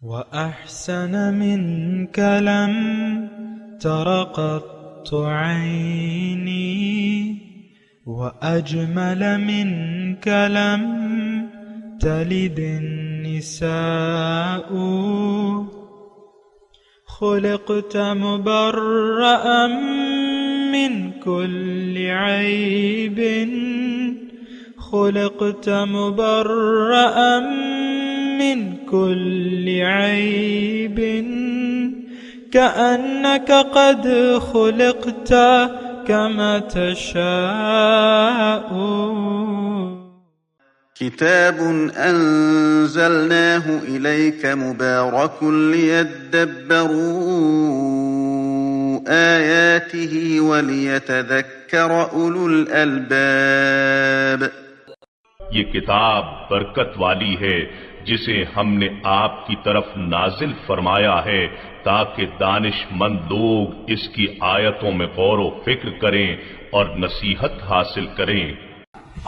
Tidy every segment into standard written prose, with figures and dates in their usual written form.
وأحسن منك لم تر قط عيني وأجمل منك لم تلد النساء خلقت مبرأ من كل عيب خلقت مبرأ من كل عيب كأنك قد خلقت كما تشاء. كتاب أنزلناه إليك مبارك ليدبروا آياته وليتذكر أولو الألباب. یہ کتاب برکت والی ہے جسے ہم نے آپ کی طرف نازل فرمایا ہے تاکہ دانش مند لوگ اس کی آیتوں میں غور و فکر کریں اور نصیحت حاصل کریں.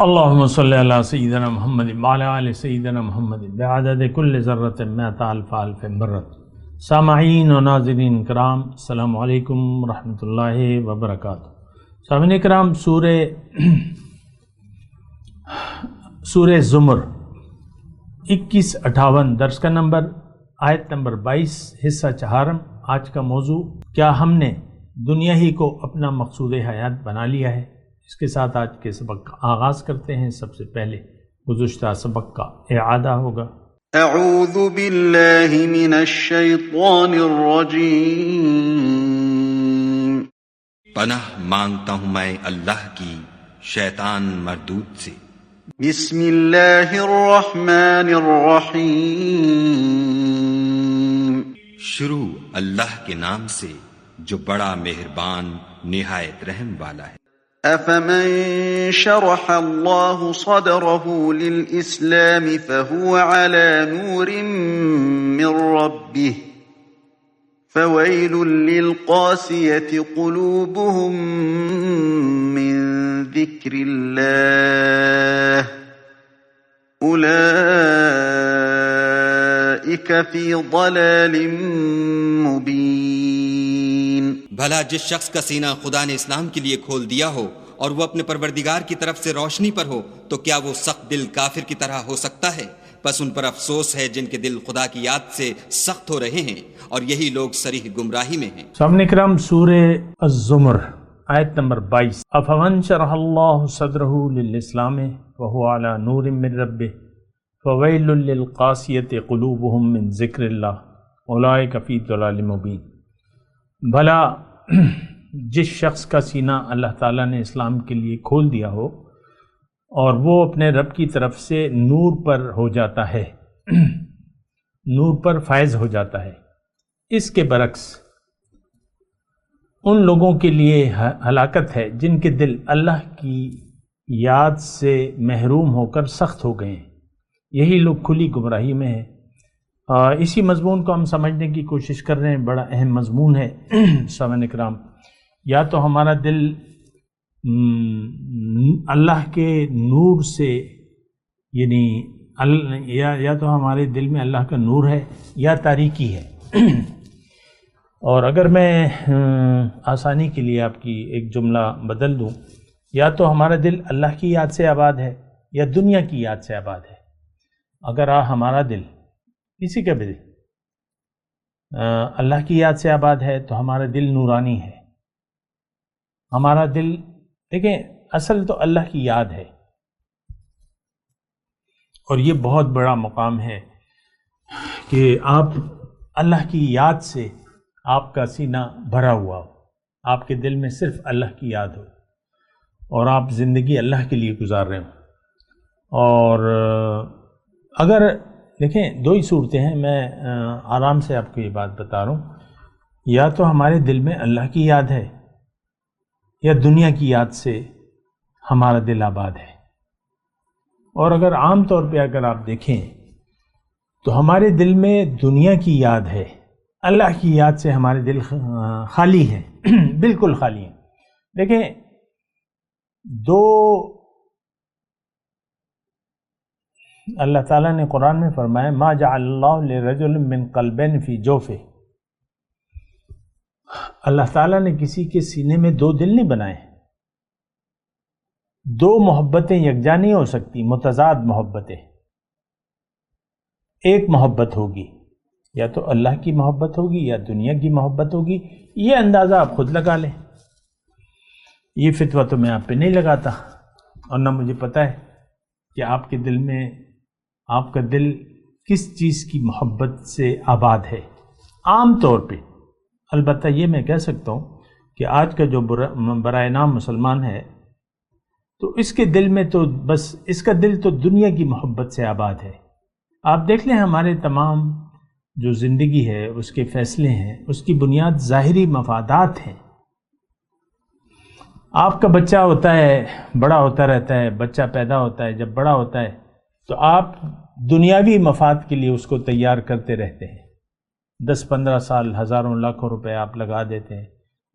اللہم صلی علی سیدنا محمد وعلی آل سیدنا محمد بعدد کل ذرۃ مئۃ الف الف مرۃ. سامعین و ناظرین کرام، السلام علیکم ورحمۃ اللہ وبرکاتہ. سامعین کرام، سورہ زمر 21-58 درس کا نمبر، آیت نمبر 22، حصہ چہارم. آج کا موضوع، کیا ہم نے دنیا ہی کو اپنا مقصود حیات بنا لیا ہے؟ اس کے ساتھ آج کے سبق کا آغاز کرتے ہیں. سب سے پہلے گزشتہ سبق کا اعادہ ہوگا. اعوذ باللہ من الشیطان الرجیم. پناہ مانگتا ہوں میں اللہ کی شیطان مردود سے. بسم اللہ الرحمن الرحیم. شروع اللہ کے نام سے جو بڑا مہربان نہایت رحم والا ہے. افمن شرح اللہ صدره للاسلام فهو على نور من ربه فويل للقاسية قلوبهم من ذكر الله أولئك في ضلال مبين. بھلا جس شخص کا سینہ خدا نے اسلام کے لیے کھول دیا ہو اور وہ اپنے پروردگار کی طرف سے روشنی پر ہو تو کیا وہ سخت دل کافر کی طرح ہو سکتا ہے؟ بس ان پر افسوس ہے جن کے دل خدا کی یاد سے سخت ہو رہے ہیں، اور یہی لوگ صریح گمراہی میں ہیں. سامعین کرام، سورہ الزمر آیت نمبر 22. افمن شرح اللہ صدرہ للاسلام وهو على نور من ربہ فویل للقاسیۃ قلوبہم من ذکر اللہ اولئک فی ضلال مبین. بھلا جس شخص کا سینہ اللہ تعالیٰ نے اسلام کے لیے کھول دیا ہو اور وہ اپنے رب کی طرف سے نور پر ہو جاتا ہے، نور پر فائز ہو جاتا ہے. اس کے برعکس ان لوگوں کے لیے ہلاکت ہے جن کے دل اللہ کی یاد سے محروم ہو کر سخت ہو گئے ہیں. یہی لوگ کھلی گمراہی میں ہیں. اسی مضمون کو ہم سمجھنے کی کوشش کر رہے ہیں. بڑا اہم مضمون ہے. سامعین کرام، یا تو ہمارا دل اللہ کے نور سے، یعنی یا تو ہمارے دل میں اللہ کا نور ہے یا تاریکی ہے. اور اگر میں آسانی کے لیے آپ کی ایک جملہ بدل دوں، یا تو ہمارا دل اللہ کی یاد سے آباد ہے یا دنیا کی یاد سے آباد ہے. اگر ہمارا دل، کسی کا بھی دل اللہ کی یاد سے آباد ہے تو ہمارا دل نورانی ہے. ہمارا دل، دیکھیں، اصل تو اللہ کی یاد ہے، اور یہ بہت بڑا مقام ہے کہ آپ اللہ کی یاد سے آپ کا سینہ بھرا ہوا ہو، آپ کے دل میں صرف اللہ کی یاد ہو اور آپ زندگی اللہ کے لیے گزار رہے ہوں. اور اگر دیکھیں، دو ہی صورتیں ہیں. میں آرام سے آپ کو یہ بات بتا رہا ہوں. یا تو ہمارے دل میں اللہ کی یاد ہے یا دنیا کی یاد سے ہمارا دل آباد ہے. اور اگر عام طور پہ اگر آپ دیکھیں تو ہمارے دل میں دنیا کی یاد ہے، اللہ کی یاد سے ہمارے دل خالی ہیں، بالکل خالی ہیں. دیکھیں، اللہ تعالیٰ نے قرآن میں فرمایا ما جعل اللہ لرجل من قلبین فی جوفہ، اللہ تعالیٰ نے کسی کے سینے میں دو دل نہیں بنائے. دو محبتیں یکجا نہیں ہو سکتی، متضاد محبتیں. ایک محبت ہوگی، یا تو اللہ کی محبت ہوگی یا دنیا کی محبت ہوگی. یہ اندازہ آپ خود لگا لیں. یہ فتویٰ تو میں آپ پہ نہیں لگاتا، اور نہ مجھے پتہ ہے کہ آپ کے دل میں، آپ کا دل کس چیز کی محبت سے آباد ہے. عام طور پہ البتہ یہ میں کہہ سکتا ہوں کہ آج کا جو برائے نام مسلمان ہے، تو اس کے دل میں تو بس اس کا دل تو دنیا کی محبت سے آباد ہے. آپ دیکھ لیں ہمارے تمام جو زندگی ہے، اس کے فیصلے ہیں، اس کی بنیاد ظاہری مفادات ہیں. آپ کا بچہ ہوتا ہے، بڑا ہوتا رہتا ہے، بچہ پیدا ہوتا ہے، جب بڑا ہوتا ہے تو آپ دنیاوی مفاد کے لیے اس کو تیار کرتے رہتے ہیں. 10-15 سال، ہزاروں لاکھوں روپے آپ لگا دیتے ہیں،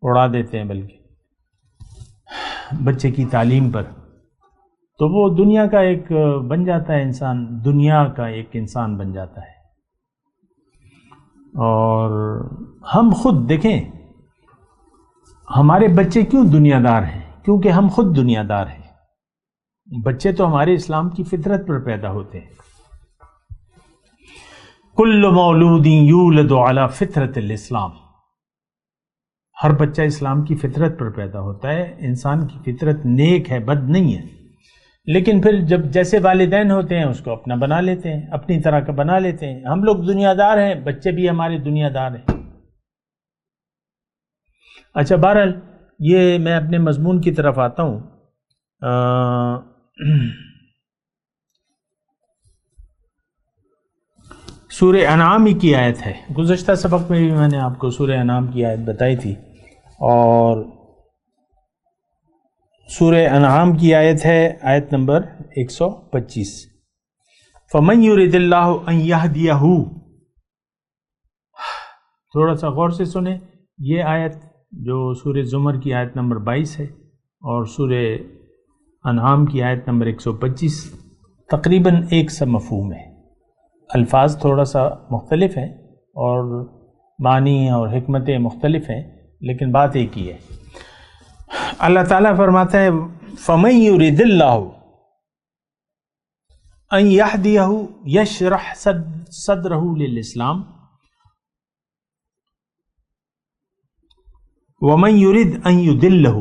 اڑا دیتے ہیں بلکہ بچے کی تعلیم پر. تو وہ دنیا کا ایک بن جاتا ہے انسان، دنیا کا ایک انسان بن جاتا ہے. اور ہم خود دیکھیں ہمارے بچے کیوں دنیا دار ہیں؟ کیونکہ ہم خود دنیا دار ہیں. بچے تو ہمارے اسلام کی فطرت پر پیدا ہوتے ہیں. کل مولود یولد علی فطرت الاسلام، ہر بچہ اسلام کی فطرت پر پیدا ہوتا ہے. انسان کی فطرت نیک ہے، بد نہیں ہے. لیکن پھر جب جیسے والدین ہوتے ہیں اس کو اپنا بنا لیتے ہیں، اپنی طرح کا بنا لیتے ہیں. ہم لوگ دنیا دار ہیں، بچے بھی ہمارے دنیا دار ہیں. اچھا، بہرحال یہ میں اپنے مضمون کی طرف آتا ہوں. سورہ انعام کی آیت ہے. گزشتہ سبق میں بھی میں نے آپ کو سورہ انعام کی آیت بتائی تھی، اور سورہ انعام کی آیت ہے آیت نمبر 125. فَمَن يُرِدِ اللَّهُ أَن يَهْدِيَهُ. تھوڑا سا غور سے سنیں. یہ آیت جو سورہ زمر کی آیت نمبر 22 ہے اور سورہ انعام کی آیت نمبر 125 تقریباً ایک سا مفہوم ہے. الفاظ تھوڑا سا مختلف ہیں اور معنی اور حکمتیں مختلف ہیں، لیکن بات ایک ہی ہے. اللہ تعالیٰ فرماتا ہے فَمَن يُرِدِ اللَّهُ أَن يَهْدِيَهُ يَشْرَحْ صَدْرَهُ لِلْإِسْلَامِ وَمَن يُرِدْ أَن يُضِلَّهُ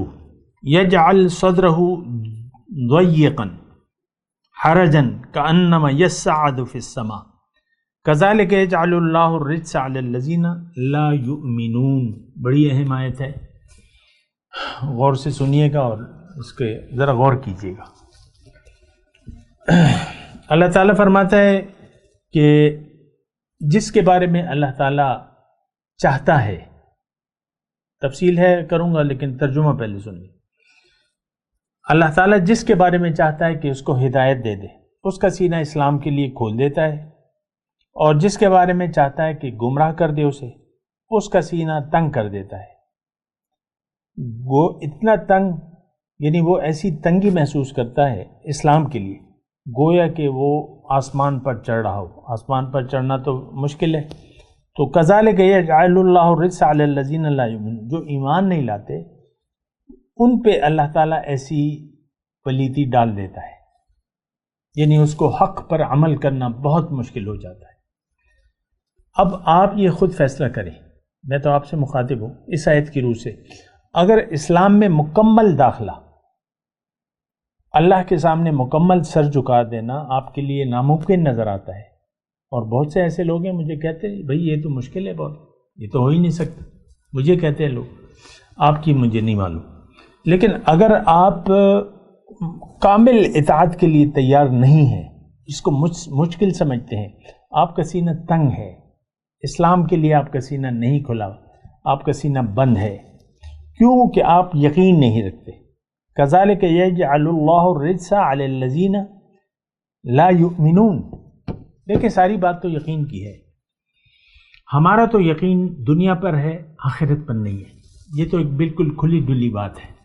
يَجْعَلْ صَدْرَهُ ضَيِّقًا حَرَجًا كَأَنَّمَا يَصَّعَّدُ فِي السَّمَاءِ كَذَلِكَ يَجْعَلُ اللَّهُ الرِّجْسَ عَلَى الَّذِينَ لَا يُؤْمِنُونَ. بڑی اہم آیت ہے، غور سے سنیے گا اور اس کے ذرا غور کیجیے گا. اللہ تعالیٰ فرماتا ہے کہ جس کے بارے میں اللہ تعالیٰ چاہتا ہے، تفصیل ہے کروں گا لیکن ترجمہ پہلے سنیے. اللہ تعالیٰ جس کے بارے میں چاہتا ہے کہ اس کو ہدایت دے دے، اس کا سینہ اسلام کے لیے کھول دیتا ہے، اور جس کے بارے میں چاہتا ہے کہ گمراہ کر دے اسے، اس کا سینہ تنگ کر دیتا ہے. وہ اتنا تنگ، یعنی وہ ایسی تنگی محسوس کرتا ہے اسلام کے لیے گویا کہ وہ آسمان پر چڑھ رہا ہو. آسمان پر چڑھنا تو مشکل ہے. تو کذالک یجعل اللہ الرجس علی الذین لا یؤمنون، جو ایمان نہیں لاتے ان پہ اللہ تعالیٰ ایسی پلیتی ڈال دیتا ہے، یعنی اس کو حق پر عمل کرنا بہت مشکل ہو جاتا ہے. اب آپ یہ خود فیصلہ کریں، میں تو آپ سے مخاطب ہوں اس آیت کی روح سے. اگر اسلام میں مکمل داخلہ، اللہ کے سامنے مکمل سر جھکا دینا آپ کے لیے ناممکن نظر آتا ہے، اور بہت سے ایسے لوگ ہیں مجھے کہتے ہیں بھائی یہ تو مشکل ہے بہت، یہ تو ہو ہی نہیں سکتا، مجھے کہتے ہیں لوگ، آپ کی مجھے نہیں معلوم. لیکن اگر آپ کامل اطاعت کے لیے تیار نہیں ہیں، اس کو مشکل سمجھتے ہیں، آپ کا سینہ تنگ ہے، اسلام کے لیے آپ کا سینہ نہیں کھلا، آپ کا سینہ بند ہے، کیوں کہ آپ یقین نہیں رکھتے. کذالک یجعل اللہ الرجس علی الذین لا یؤمنون. دیکھیں ساری بات تو یقین کی ہے. ہمارا تو یقین دنیا پر ہے، آخرت پر نہیں ہے. یہ تو ایک بالکل کھلی ڈلی بات ہے.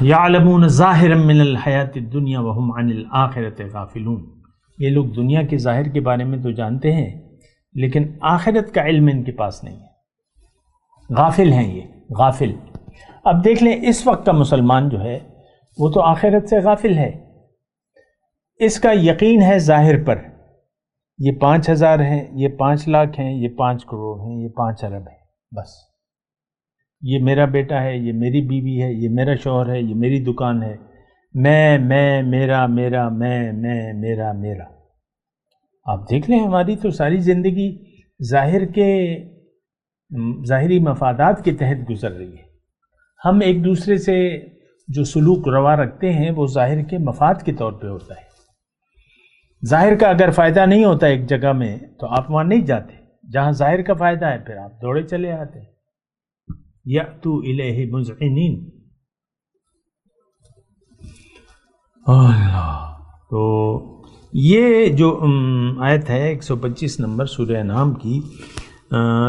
یعلمون ظاہرا من الحیات الدنیا وہم عن الآخرۃ غافلون، یہ لوگ دنیا کے ظاہر کے بارے میں تو جانتے ہیں لیکن آخرت کا علم ان کے پاس نہیں ہے، غافل ہیں یہ، غافل۔ اب دیکھ لیں اس وقت کا مسلمان جو ہے وہ تو آخرت سے غافل ہے، اس کا یقین ہے ظاہر پر، یہ 5,000 ہیں، یہ 5 لاکھ ہیں، یہ 5 کروڑ ہیں، یہ 5 ارب ہیں، بس یہ میرا بیٹا ہے، یہ میری بیوی ہے، یہ میرا شوہر ہے، یہ میری دکان ہے، میں میرا میرا میرا۔ آپ دیکھ لیں ہماری تو ساری زندگی ظاہری مفادات کے تحت گزر رہی ہے، ہم ایک دوسرے سے جو سلوک روا رکھتے ہیں وہ ظاہر کے مفاد کے طور پہ ہوتا ہے۔ ظاہر کا اگر فائدہ نہیں ہوتا ایک جگہ میں تو آپ وہاں نہیں جاتے، جہاں ظاہر کا فائدہ ہے پھر آپ دوڑے چلے آتے ہیں۔ یأتوا الیہ مذعنین۔ اللہ، تو یہ جو آیت ہے 125 نمبر سورہ انعام کی،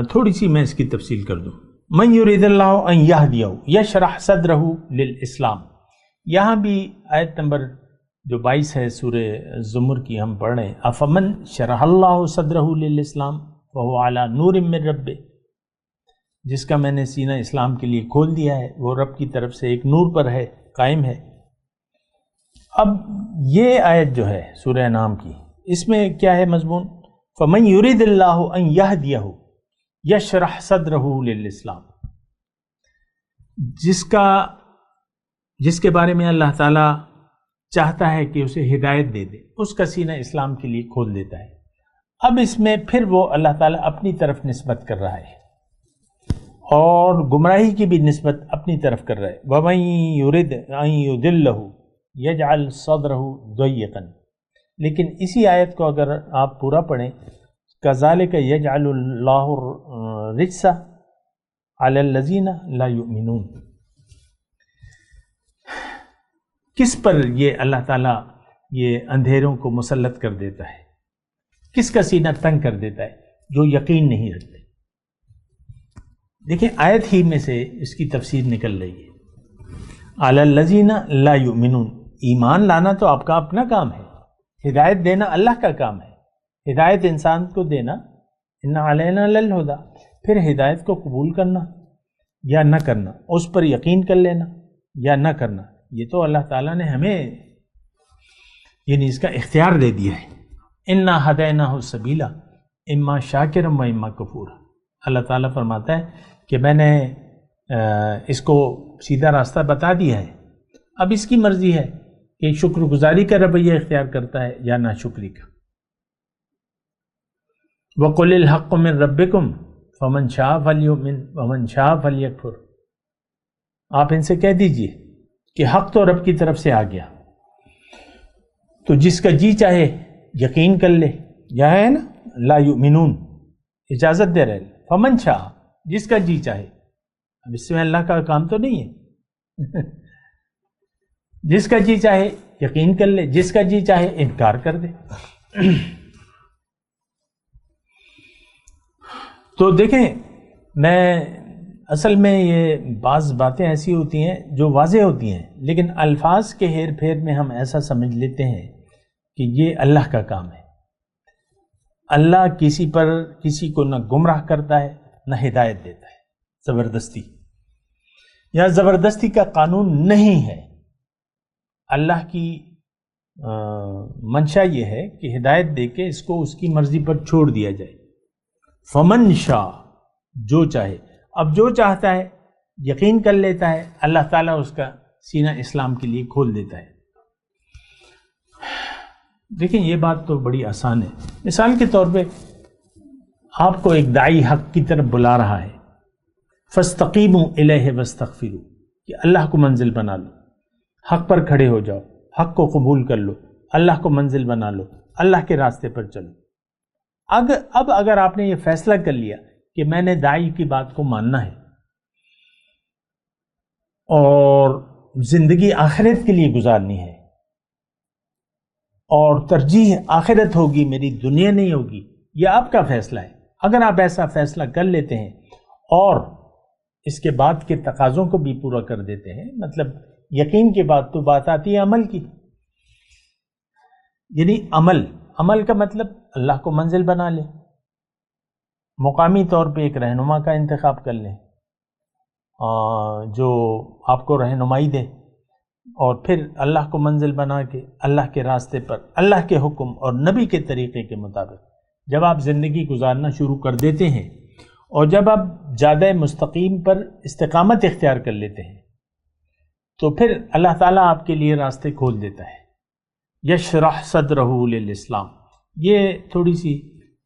تھوڑی سی میں اس کی تفصیل کر دوں۔ من یرید اللہ ان یہدیہ یشرح صدرہ للاسلام، یہاں بھی آیت نمبر جو 22 ہے سورہ زمر کی ہم پڑھ رہے ہیں، افمن شرح اللہ صدرہ للاسلام فہو علی نور من ربہ، جس کا میں نے سینہ اسلام کے لیے کھول دیا ہے وہ رب کی طرف سے ایک نور پر ہے، قائم ہے۔ اب یہ آیت جو ہے سورہ انعام کی، اس میں کیا ہے مضمون؟ فَمَن يُرِدِ اللَّهُ أَن يَهْدِيَهُ يَشْرَحْ صَدْرَهُ لِلْإِسْلَامِ، جس کے بارے میں اللہ تعالیٰ چاہتا ہے کہ اسے ہدایت دے دے، اس کا سینہ اسلام کے لیے کھول دیتا ہے۔ اب اس میں پھر وہ اللہ تعالیٰ اپنی طرف نسبت کر رہا ہے اور گمراہی کی بھی نسبت اپنی طرف کر رہا ہے۔ وَمَن يُرِدْ أَن يُضِلَّهُ يَجْعَلْ صَدْرَهُ ضَيِّقًا، لیکن اسی آیت کو اگر آپ پورا پڑھیں، كَذَلِكَ يَجْعَلُ اللَّهُ الرِّجْسَ عَلَى الَّذِينَ لَا يُؤْمِنُونَ، کس پر یہ اللہ تعالیٰ یہ اندھیروں کو مسلط کر دیتا ہے، کس کا سینہ تنگ کر دیتا ہے؟ جو یقین نہیں رکھتے۔ دیکھیں آیت ہی میں سے اس کی تفسیر نکل رہی ہے، عَلَى الَّذِينَ لَا يُؤْمِنُونَ، ایمان لانا تو آپ کا اپنا کام ہے، ہدایت دینا اللہ کا کام ہے، ہدایت انسان کو دینا، اِنَّ عَلَيْنَا لَلْهُدَىٰ، پھر ہدایت کو قبول کرنا یا نہ کرنا، اس پر یقین کر لینا یا نہ کرنا، یہ تو اللہ تعالیٰ نے ہمیں یعنی اس کا اختیار دے دیا ہے۔ اِنَّا هَدَيْنَاهُ السَّبِيلَ اِمَّا شَاكِرًا وَإِمَّا كَفُورًا، اللہ تعالیٰ فرماتا ہے کہ میں نے اس کو سیدھا راستہ بتا دیا ہے، اب اس کی مرضی ہے کہ شکر گزاری کا رویہ اختیار کرتا ہے یا ناشکری کا۔ وَقُلِ الْحَقُّ مِن رَبِّكُمْ فَمَن شَاءَ فَلْيُؤْمِنْ وَمَن شَاءَ فَلْيَكْفُرْ، آپ ان سے کہہ دیجئے کہ حق تو رب کی طرف سے آ گیا، تو جس کا جی چاہے یقین کر لے، یا ہے نا لا یؤمنون، اجازت دے رہے، فمن شاء، جس کا جی چاہے، اب اس میں اللہ کا کام تو نہیں ہے جس کا جی چاہے یقین کر لے، جس کا جی چاہے انکار کر دے۔ تو دیکھیں میں اصل میں یہ بعض باتیں ایسی ہوتی ہیں جو واضح ہوتی ہیں لیکن الفاظ کے ہیر پھیر میں ہم ایسا سمجھ لیتے ہیں کہ یہ اللہ کا کام ہے۔ اللہ کسی کو نہ گمراہ کرتا ہے نہ ہدایت دیتا ہے زبردستی، یا زبردستی کا قانون نہیں ہے۔ اللہ کی منشا یہ ہے کہ ہدایت دے کے اس کو اس کی مرضی پر چھوڑ دیا جائے۔ فمن شاء، جو چاہے، اب جو چاہتا ہے یقین کر لیتا ہے، اللہ تعالیٰ اس کا سینہ اسلام کے لیے کھول دیتا ہے۔ دیکھیں یہ بات تو بڑی آسان ہے۔ مثال کے طور پہ آپ کو ایک داعی حق کی طرف بلا رہا ہے، فاستقیموا الیہ واستغفروا، کہ اللہ کو منزل بنا لو، حق پر کھڑے ہو جاؤ، حق کو قبول کر لو، اللہ کو منزل بنا لو، اللہ کے راستے پر چلو۔ اب اگر آپ نے یہ فیصلہ کر لیا کہ میں نے داعی کی بات کو ماننا ہے اور زندگی آخرت کے لیے گزارنی ہے اور ترجیح آخرت ہوگی، میری دنیا نہیں ہوگی، یہ آپ کا فیصلہ ہے۔ اگر آپ ایسا فیصلہ کر لیتے ہیں اور اس کے بعد کے تقاضوں کو بھی پورا کر دیتے ہیں، مطلب یقین کے بعد تو بات آتی ہے عمل کی، یعنی عمل کا مطلب اللہ کو منزل بنا لے، مقامی طور پہ ایک رہنما کا انتخاب کر لیں جو آپ کو رہنمائی دے، اور پھر اللہ کو منزل بنا کے اللہ کے راستے پر اللہ کے حکم اور نبی کے طریقے کے مطابق جب آپ زندگی گزارنا شروع کر دیتے ہیں، اور جب آپ زیادہ مستقیم پر استقامت اختیار کر لیتے ہیں، تو پھر اللہ تعالیٰ آپ کے لیے راستے کھول دیتا ہے۔ یشرح صدرہ للاسلام، یہ تھوڑی سی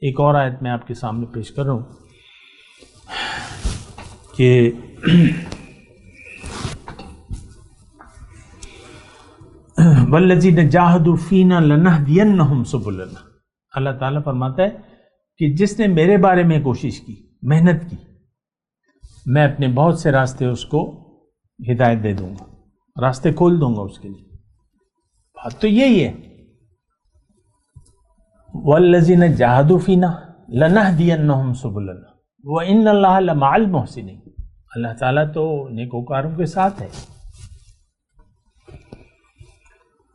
ایک اور آیت میں آپ کے سامنے پیش کر رہا ہوں کہ والذین جاہدوا فینا لنہدینہم سبلنا، اللہ تعالیٰ فرماتا ہے کہ جس نے میرے بارے میں کوشش کی، محنت کی، میں اپنے بہت سے راستے اس کو ہدایت دے دوں گا، راستے کھول دوں گا اس کے لیے۔ بات تو یہی ہے، والذین جاہدوا فینا لنہدینہم سبلنا وان اللہ لمع المحسنین، اللہ تعالیٰ تو نیکوکاروں کے ساتھ ہے۔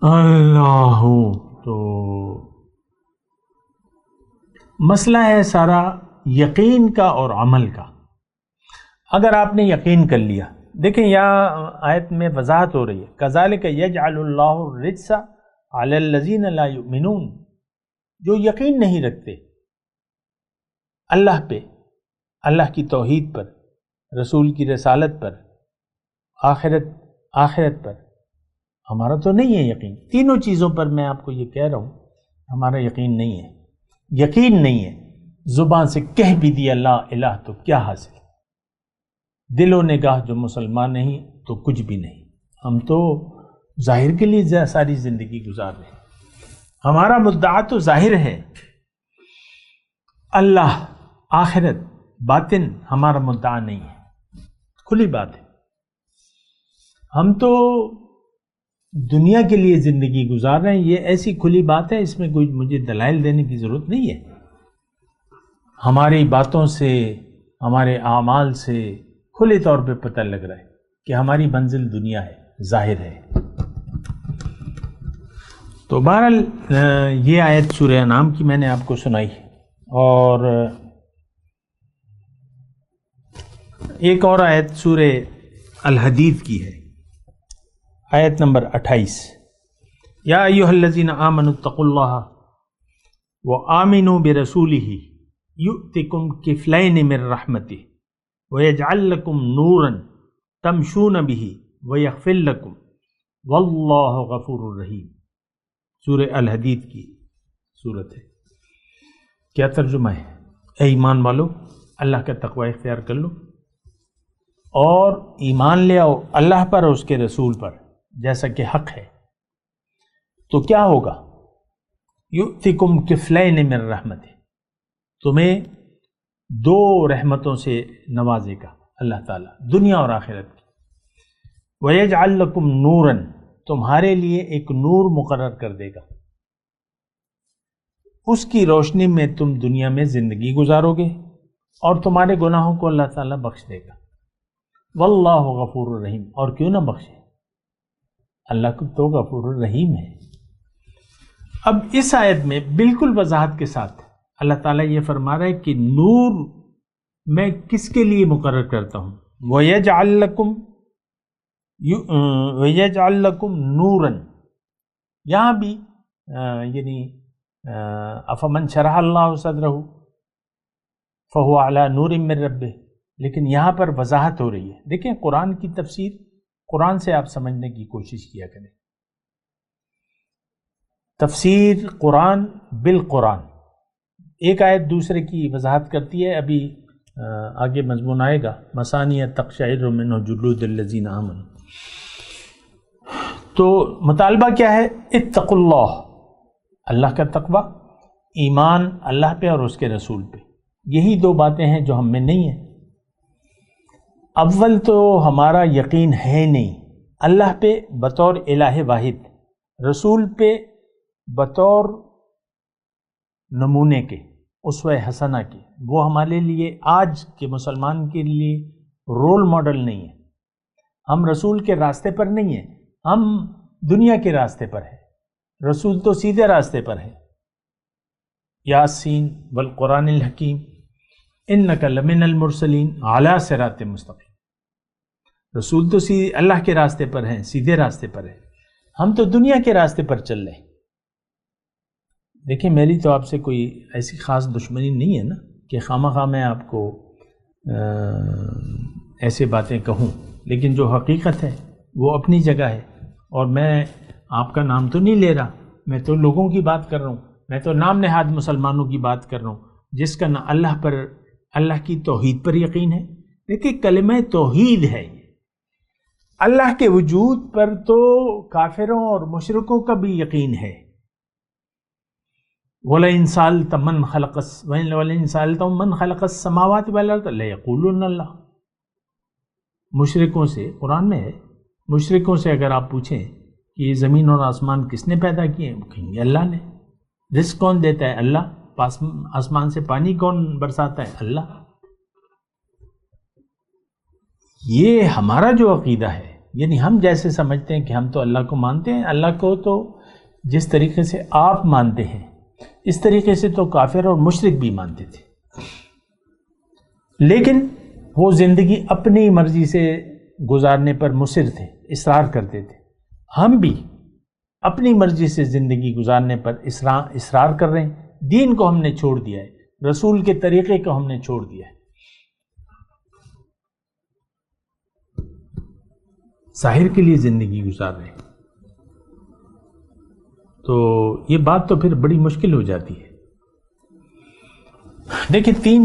اللہ، تو مسئلہ ہے سارا یقین کا اور عمل کا۔ اگر آپ نے یقین کر لیا، دیکھیں یہاں آیت میں وضاحت ہو رہی ہے، کذالک یجعل اللہ الرجس علی الذین لا یؤمنون، جو یقین نہیں رکھتے اللہ پہ، اللہ کی توحید پر، رسول کی رسالت پر، آخرت پر، ہمارا تو نہیں ہے یقین، تینوں چیزوں پر میں آپ کو یہ کہہ رہا ہوں ہمارا یقین نہیں ہے، یقین نہیں ہے۔ زبان سے کہہ بھی دیا لا الہ تو کیا حاصل، دل و نگاہ جو مسلمان نہیں تو کچھ بھی نہیں، ہم تو ظاہر کے لیے ساری زندگی گزار رہے ہیں، ہمارا مدعا تو ظاہر ہے، اللہ، آخرت، باطن ہمارا مدعا نہیں ہے، کھلی بات ہے۔ ہم تو دنیا کے لیے زندگی گزار رہے ہیں، یہ ایسی کھلی بات ہے، اس میں کوئی مجھے دلائل دینے کی ضرورت نہیں ہے۔ ہماری باتوں سے، ہمارے اعمال سے کھلے طور پہ پتہ لگ رہا ہے کہ ہماری منزل دنیا ہے، ظاہر ہے۔ تو بہرحال یہ آیت سورہ انعام کی میں نے آپ کو سنائی، اور ایک اور آیت سورہ الحدید کی ہے، آیت نمبر 28، یا ایھا الذین آمنوا اتقوا اللہ وآمنوا برسولہ یؤتکم کفلین من رحمتہ ویجعل لکم نورا تمشون بہ ویغفر لکم واللہ غفور الرحیم۔ سورہ الحدید کی صورت ہے۔ کیا ترجمہ ہے؟ اے ایمان والو، اللہ کا تقوی اختیار کر لو اور ایمان لے آؤ اللہ پر اور اس کے رسول پر جیسا کہ حق ہے، تو کیا ہوگا؟ یؤتکم کفلین من رحمتہ، تمہیں دو رحمتوں سے نوازے گا اللہ تعالیٰ، دنیا اور آخرت کی۔ وَيَجْعَلْ لَكُمْ نُورًا، تمہارے لیے ایک نور مقرر کر دے گا، اس کی روشنی میں تم دنیا میں زندگی گزارو گے اور تمہارے گناہوں کو اللہ تعالیٰ بخش دے گا۔ واللہ غفور الرحیم، اور کیوں نہ بخشے، اللہ کو تو غفور الرحیم ہے۔ اب اس آیت میں بالکل وضاحت کے ساتھ اللہ تعالیٰ یہ فرما رہا ہے کہ نور میں کس کے لیے مقرر کرتا ہوں، وَيَجْعَلْ لَكُمْ نُورًا، یہاں بھی یعنی افمن شرح اللہ صدرہ فہو علی نور من ربہ، لیکن یہاں پر وضاحت ہو رہی ہے۔ دیکھیں قرآن کی تفسیر، قرآن سے آپ سمجھنے کی کوشش کیا کریں، تفسیر قرآن بالقرآن، ایک آیت دوسرے کی وضاحت کرتی ہے۔ ابھی آگے مضمون آئے گا، مثانی تقشعر منہ جلود الذین آمنوا، تو مطالبہ کیا ہے؟ اتقوا اللہ، اللہ کا تقوی، ایمان اللہ پہ اور اس کے رسول پہ، یہی دو باتیں ہیں جو ہم میں نہیں ہیں۔ اول تو ہمارا یقین ہے نہیں اللہ پہ بطور الہ واحد، رسول پہ بطور نمونے کے، اسوہ حسنہ کے، وہ ہمارے لیے آج کے مسلمان کے لیے رول ماڈل نہیں ہے، ہم رسول کے راستے پر نہیں ہیں، ہم دنیا کے راستے پر ہیں، رسول تو سیدھے راستے پر ہے۔ یاسین والقرآن الحکیم انک لمن المرسلین علی صراط مستقیم، رسول تو اللہ کے راستے پر ہیں، سیدھے راستے پر ہیں، ہم تو دنیا کے راستے پر چل رہے ہیں۔ دیکھیں میری تو آپ سے کوئی ایسی خاص دشمنی نہیں ہے نا کہ خواہ میں آپ کو ایسے باتیں کہوں، لیکن جو حقیقت ہے وہ اپنی جگہ ہے، اور میں آپ کا نام تو نہیں لے رہا، میں تو لوگوں کی بات کر رہا ہوں، میں تو نام نہاد مسلمانوں کی بات کر رہا ہوں جس کا نہ اللہ کی توحید پر یقین ہے۔ دیکھیں کلمہ توحید ہے، اللہ کے وجود پر تو کافروں اور مشرکوں کا بھی یقین ہے۔ وَلَئِن سَأَلْتَ مَنْ خَلَقَ السَّمَاوَاتِ وَالْأَرْضَ لَيَقُولُنَّ اللَّهُ، مشرکوں سے، قرآن میں ہے، مشرکوں سے اگر آپ پوچھیں کہ یہ زمین اور آسمان کس نے پیدا کیے، وہ کہیں گے اللہ نے۔ رزق کون دیتا ہے؟ اللہ۔ آسمان سے پانی کون برساتا ہے؟ اللہ۔ یہ ہمارا جو عقیدہ ہے، یعنی ہم جیسے سمجھتے ہیں کہ ہم تو اللہ کو مانتے ہیں، اللہ کو تو جس طریقے سے آپ مانتے ہیں اس طریقے سے تو کافر اور مشرک بھی مانتے تھے، لیکن وہ زندگی اپنی مرضی سے گزارنے پر مصر تھے، اصرار کرتے تھے۔ ہم بھی اپنی مرضی سے زندگی گزارنے پر اصرار کر رہے ہیں۔ دین کو ہم نے چھوڑ دیا ہے، رسول کے طریقے کو ہم نے چھوڑ دیا ہے، ظاہر کے لیے زندگی گزار رہے ہیں، تو یہ بات تو پھر بڑی مشکل ہو جاتی ہے۔ دیکھیں دین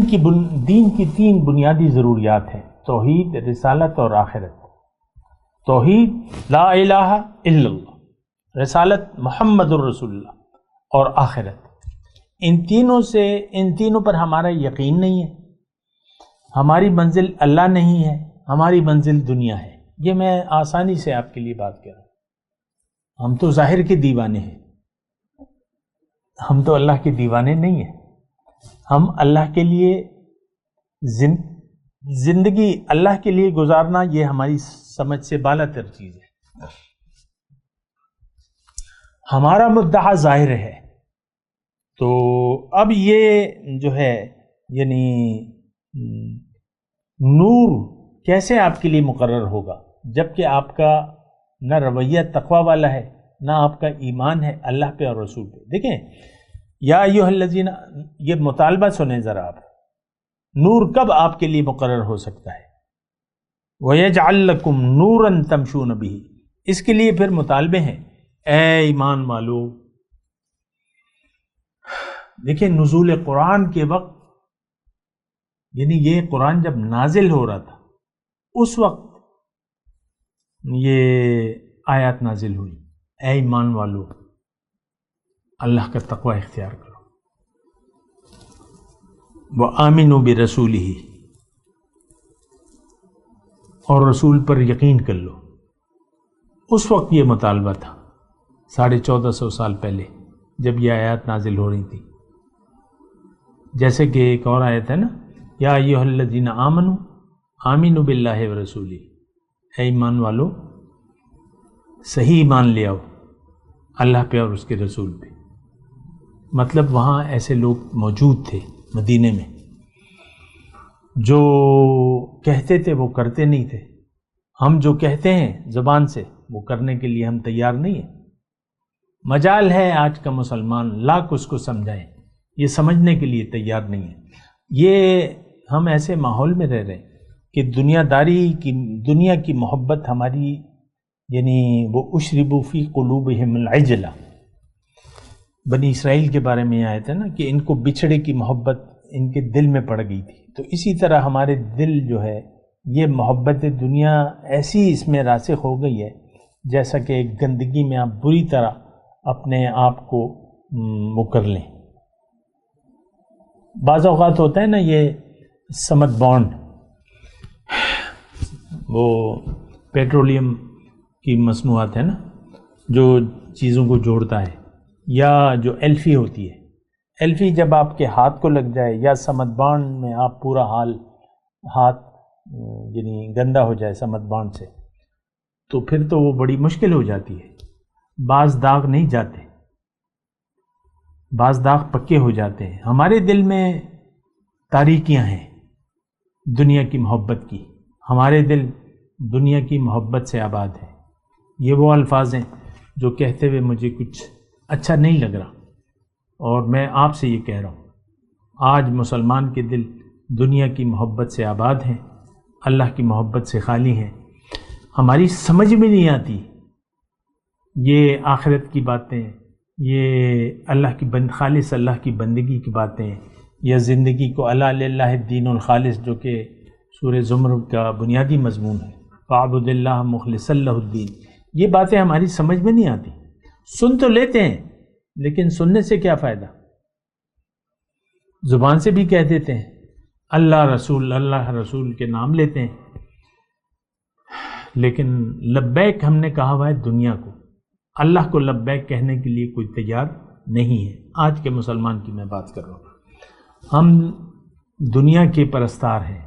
کی تین بنیادی ضروریات ہیں: توحید، رسالت اور آخرت۔ توحید لا الہ الا اللہ، رسالت محمد الرسول اللہ، اور آخرت۔ ان تینوں پر ہمارا یقین نہیں ہے۔ ہماری منزل اللہ نہیں ہے، ہماری منزل دنیا ہے۔ یہ میں آسانی سے آپ کے لیے بات کر رہا ہوں۔ ہم تو ظاہر کے دیوانے ہیں، ہم تو اللہ کے دیوانے نہیں ہیں۔ ہم اللہ کے لیے زندگی اللہ کے لیے گزارنا، یہ ہماری سمجھ سے بالا تر چیز ہے۔ ہمارا مدعا ظاہر ہے، تو اب یہ جو ہے یعنی نور کیسے آپ کے لیے مقرر ہوگا جبکہ آپ کا نہ رویہ تقوی والا ہے، نہ آپ کا ایمان ہے اللہ پہ اور رسول پہ۔ دیکھیں یا ایھا الذین، یہ مطالبہ سنیں ذرا آپ، نور کب آپ کے لیے مقرر ہو سکتا ہے؟ وَيَجْعَلْ لَكُمْ نُورًا تَمْشُونَ بِهِ، اس کے لیے پھر مطالبے ہیں، اے ایمان والو۔ دیکھیں نزول قرآن کے وقت، یعنی یہ قرآن جب نازل ہو رہا تھا اس وقت یہ آیات نازل ہوئی، اے ایمان والو اللہ کا تقوی اختیار کرو، وَآمِنُوا بِرَسُولِهِ، اور رسول پر یقین کر لو۔ اس وقت یہ مطالبہ تھا 1450 سال پہلے جب یہ آیات نازل ہو رہی تھی۔ جیسے کہ ایک اور آیت ہے نا، یا ایھا الذین آمنوا آمنوا باللہ ورسولہ، اے ایمان والو صحیح ایمان لے آؤ اللہ پہ اور اس کے رسول پہ۔ مطلب وہاں ایسے لوگ موجود تھے مدینے میں جو کہتے تھے وہ کرتے نہیں تھے۔ ہم جو کہتے ہیں زبان سے وہ کرنے کے لیے ہم تیار نہیں ہیں۔ مجال ہے آج کا مسلمان لاکھ اس کو سمجھائیں، یہ سمجھنے کے لیے تیار نہیں ہے۔ یہ ہم ایسے ماحول میں رہ رہے ہیں کہ دنیا کی محبت ہماری، یعنی وہ اشربوا فی قلوبہم العجلہ، بنی اسرائیل کے بارے میں آیت ہے نا کہ ان کو بچھڑے کی محبت ان کے دل میں پڑ گئی تھی، تو اسی طرح ہمارے دل جو ہے یہ محبت دنیا ایسی اس میں راسخ ہو گئی ہے جیسا کہ ایک گندگی میں آپ بری طرح اپنے آپ کو مکر لیں۔ بعض اوقات ہوتا ہے نا یہ سمت بانڈ، وہ پیٹرولیم کی مصنوعات ہے نا جو چیزوں کو جوڑتا ہے، یا جو ایلفی ہوتی ہے، ایلفی جب آپ کے ہاتھ کو لگ جائے یا سمت بانڈ میں آپ پورا ہاتھ یعنی گندا ہو جائے سمت بانڈ سے، تو پھر تو وہ بڑی مشکل ہو جاتی ہے. بعض داغ نہیں جاتے، بعض داغ پکے ہو جاتے ہیں. ہمارے دل میں تاریکیاں ہیں دنیا کی محبت کی، ہمارے دل دنیا کی محبت سے آباد ہیں. یہ وہ الفاظ ہیں جو کہتے ہوئے مجھے کچھ اچھا نہیں لگ رہا، اور میں آپ سے یہ کہہ رہا ہوں، آج مسلمان کے دل دنیا کی محبت سے آباد ہیں، اللہ کی محبت سے خالی ہیں. ہماری سمجھ میں نہیں آتی یہ آخرت کی باتیں، یہ اللہ کی خالص اللہ کی بندگی کی باتیں، یا زندگی کو الا للہ الدین الخالص، جو کہ سورہ زمر کا بنیادی مضمون ہے، فاعبد اللہ مخلصا لہ الدین. یہ باتیں ہماری سمجھ میں نہیں آتی. سن تو لیتے ہیں لیکن سننے سے کیا فائدہ؟ زبان سے بھی کہہ دیتے ہیں، اللہ رسول کے نام لیتے ہیں، لیکن لبیک ہم نے کہا ہوا ہے دنیا کو، اللہ کو لبیک کہنے کے لیے کوئی تیار نہیں ہے. آج کے مسلمان کی میں بات کر رہا ہوں. ہم دنیا کے پرستار ہیں،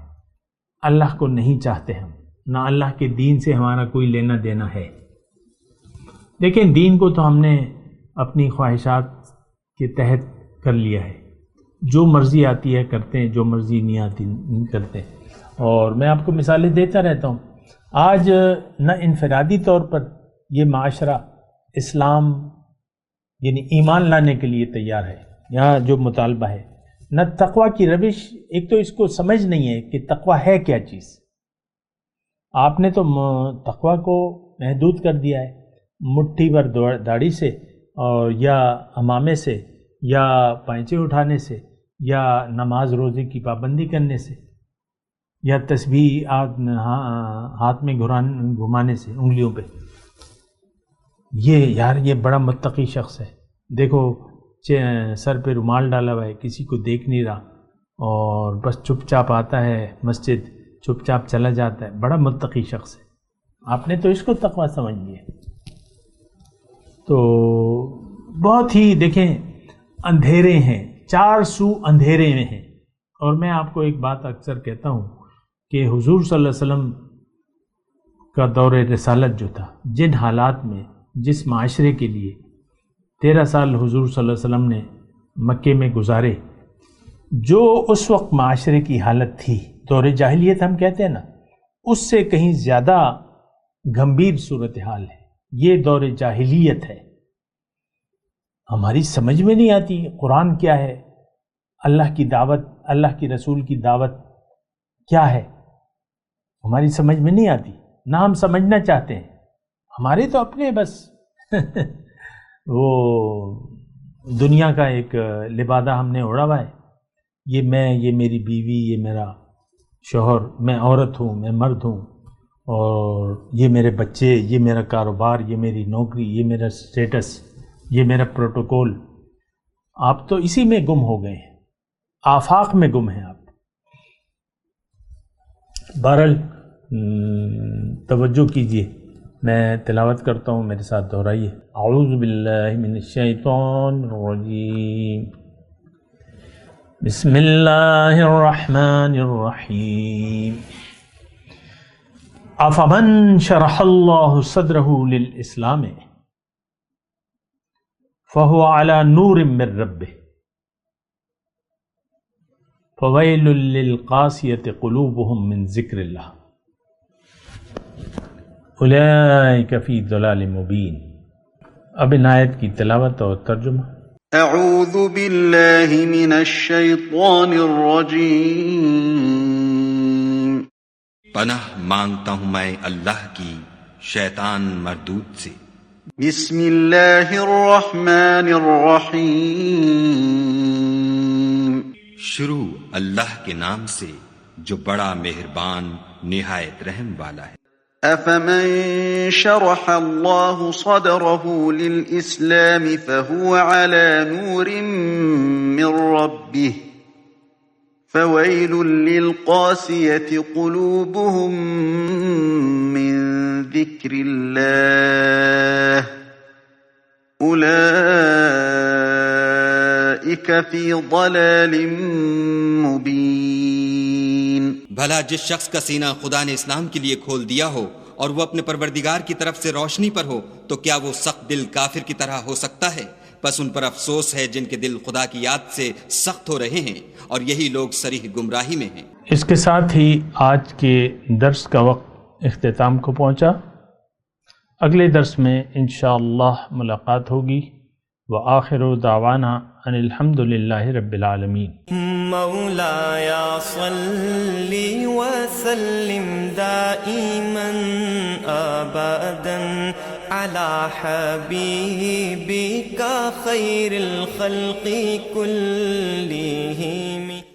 اللہ کو نہیں چاہتے ہم، نہ اللہ کے دین سے ہمارا کوئی لینا دینا ہے. لیکن دین کو تو ہم نے اپنی خواہشات کے تحت کر لیا ہے، جو مرضی آتی ہے کرتے ہیں، جو مرضی نہیں آتی نہیں کرتے. اور میں آپ کو مثالیں دیتا رہتا ہوں. آج نہ انفرادی طور پر یہ معاشرہ اسلام یعنی ایمان لانے کے لیے تیار ہے، یہاں جو مطالبہ ہے، نہ تقوی کی روش. ایک تو اس کو سمجھ نہیں ہے کہ تقوی ہے کیا چیز. آپ نے تو تقوی کو محدود کر دیا ہے مٹھی بھر داڑھی سے، اور یا امامے سے، یا پائچے اٹھانے سے، یا نماز روزے کی پابندی کرنے سے، یا تسبیح ہاتھ میں گھمانے سے انگلیوں پہ. یہ بڑا متقی شخص ہے، دیکھو سر پہ رومال ڈالا ہوا ہے، کسی کو دیکھ نہیں رہا، اور بس چپ چاپ آتا ہے مسجد، چپ چاپ چلا جاتا ہے، بڑا متقی شخص ہے. آپ نے تو اس کو تقویٰ سمجھ لیا. تو بہت ہی دیکھیں اندھیرے ہیں، چار سو اندھیرے میں ہیں. اور میں آپ کو ایک بات اکثر کہتا ہوں کہ حضور صلی اللہ علیہ وسلم کا دور رسالت جو تھا، جن حالات میں، جس معاشرے کے لیے 13 سال حضور صلی اللہ علیہ وسلم نے مکے میں گزارے، جو اس وقت معاشرے کی حالت تھی، دور جاہلیت ہم کہتے ہیں نا، اس سے کہیں زیادہ گمبھیر صورتحال ہے. یہ دور جاہلیت ہے. ہماری سمجھ میں نہیں آتی قرآن کیا ہے، اللہ کی دعوت، اللہ کی رسول کی دعوت کیا ہے، ہماری سمجھ میں نہیں آتی، نہ ہم سمجھنا چاہتے ہیں. ہمارے تو اپنے بس وہ دنیا کا ایک لبادہ ہم نے اوڑھا ہوا ہے، یہ میں، یہ میری بیوی، یہ میرا شوہر، میں عورت ہوں، میں مرد ہوں، اور یہ میرے بچے، یہ میرا کاروبار، یہ میری نوکری، یہ میرا سٹیٹس، یہ میرا پروٹوکول. آپ تو اسی میں گم ہو گئے ہیں، آفاق میں گم ہیں آپ. بہرحال توجہ کیجیے، میں تلاوت کرتا ہوں، میرے ساتھ دہرائیے. اعوذ باللہ من الشیطان الرجیم، بسم اللہ الرحمن الرحیم. افمن شرح اللہ صدرہ للاسلام فهو على نور من ربه فویل للقاسیة قلوبهم من ذکر اللہ اولئک فی ضلال مبین. اب ان آیت کی تلاوت اور ترجمہ. اعوذ باللہ من الشیطان الرجیم. پناہ مانگتا ہوں میں اللہ کی شیطان مردود سے. بسم اللہ الرحمن الرحیم. شروع اللہ کے نام سے جو بڑا مہربان نہایت رحم والا ہے. افمن شرح اللہ صدرہ للاسلام فهو على نور من ربه فویل للقاسیة قلوبهم من ذکر اللہ اولئک فی ضلال مبین. بھلا جس شخص کا سینہ خدا نے اسلام کے لیے کھول دیا ہو اور وہ اپنے پروردگار کی طرف سے روشنی پر ہو تو کیا وہ سخت دل کافر کی طرح ہو سکتا ہے؟ بس ان پر افسوس ہے جن کے دل خدا کی یاد سے سخت ہو رہے ہیں، اور یہی لوگ صریح گمراہی میں ہیں۔ اس کے ساتھ ہی آج کے درس کا وقت اختتام کو پہنچا۔ اگلے درس میں انشاءاللہ ملاقات ہوگی۔ وآخر دعوانا ان الحمد للہ رب العالمین۔ مولایا صلی وسلم دائما ابدا علی حبیبک خیر الخلق کلہم۔